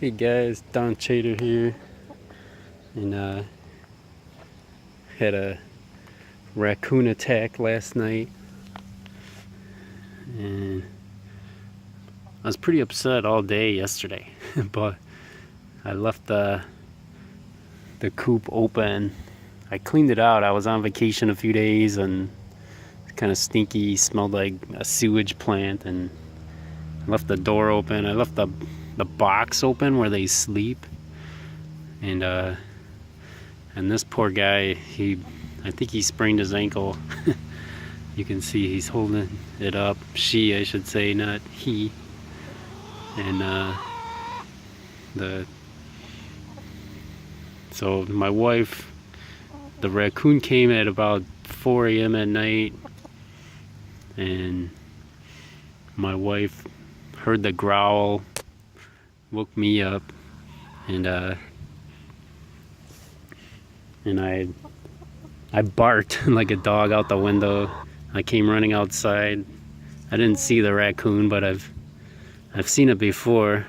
Hey guys, Don Chater here, and had a raccoon attack last night, and I was pretty upset all day yesterday, but I left the coop open. I cleaned it out. I was on vacation a few days, and it's kind of stinky, smelled like a sewage plant, and I left the door open. I left the box open where they sleep, and this poor guy, I think he sprained his ankle. You can see he's holding it up. She, I should say, not he. And so my wife, the raccoon came at about 4 a.m. at night, and my wife heard the growl, woke me up, and I barked like a dog out the window. I came running outside. I didn't see the raccoon, but I've seen it before.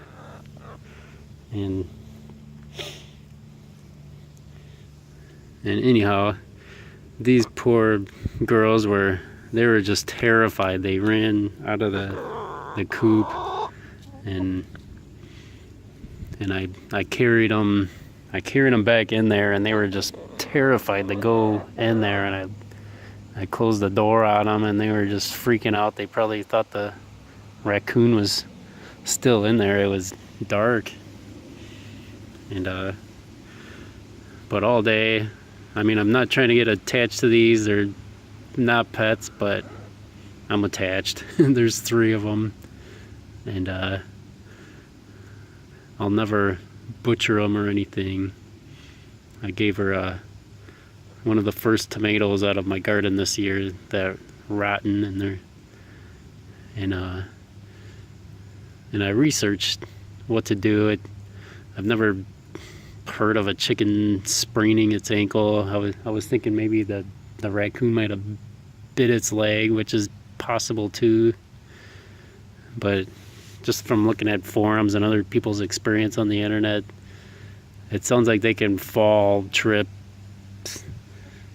And anyhow, these poor girls were just terrified. They ran out of the coop, and I carried them back in there, and they were just terrified to go in there, and I closed the door on them, and they were just freaking out. They probably thought the raccoon was still in there. It was dark, and but all day, I mean, I'm not trying to get attached to these. They're not pets, but I'm attached. There's 3 of them, and I'll never butcher them or anything. I gave her one of the first tomatoes out of my garden this year that rotten, and I researched what to do. I've never heard of a chicken spraining its ankle. I was thinking maybe the raccoon might have bit its leg, which is possible too. But just from looking at forums and other people's experience on the internet, it sounds like they can fall, trip,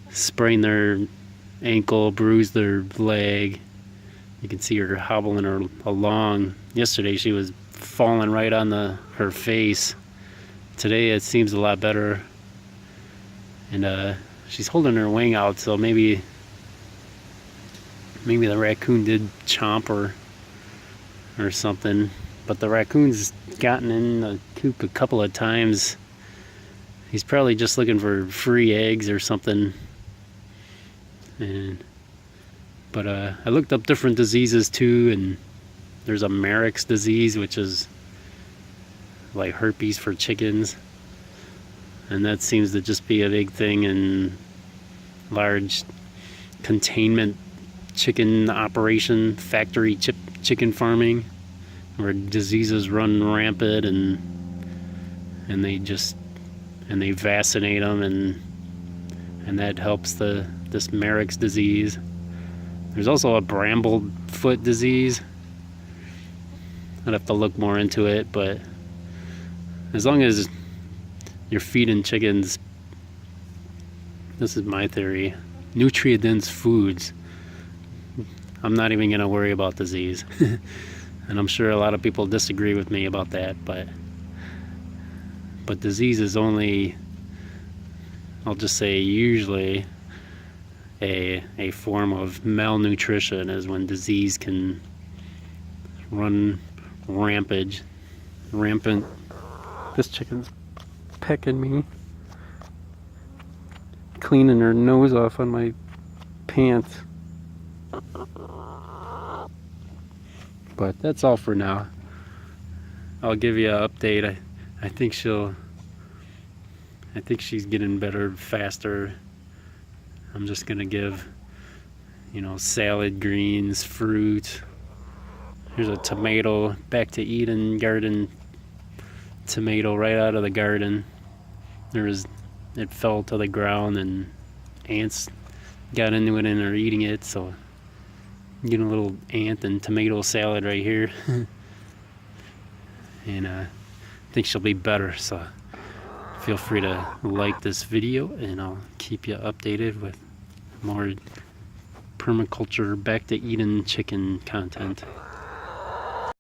sprain their ankle, bruise their leg. You can see her hobbling her along. Yesterday she was falling right on her face. Today it seems a lot better, and she's holding her wing out, so maybe the raccoon did chomp her or something. But the raccoon's gotten in the coop a couple of times. He's probably just looking for free eggs or something. But I looked up different diseases too, and there's a Marek's disease, which is like herpes for chickens, and that seems to just be a big thing in large containment chicken operation, factory chicken farming, where diseases run rampant, and they vaccinate them, and that helps this Marek's disease. There's also a bramble foot disease. I'd have to look more into it, but as long as you're feeding chickens, this is my theory, nutrient-dense foods, I'm not even going to worry about disease. And I'm sure a lot of people disagree with me about that, but disease is only, I'll just say, usually a form of malnutrition is when disease can run rampant. This chicken's pecking me, cleaning her nose off on my pants. But that's all for now. I'll give you an update. I think she's getting better faster. I'm just gonna give, salad, greens, fruit. Here's a tomato, back to Eden garden tomato right out of the garden. It fell to the ground, and ants got into it and are eating it, so I'm getting a little ant and tomato salad right here. And think she'll be better. So feel free to like this video, and I'll keep you updated with more permaculture, back to Eden chicken content.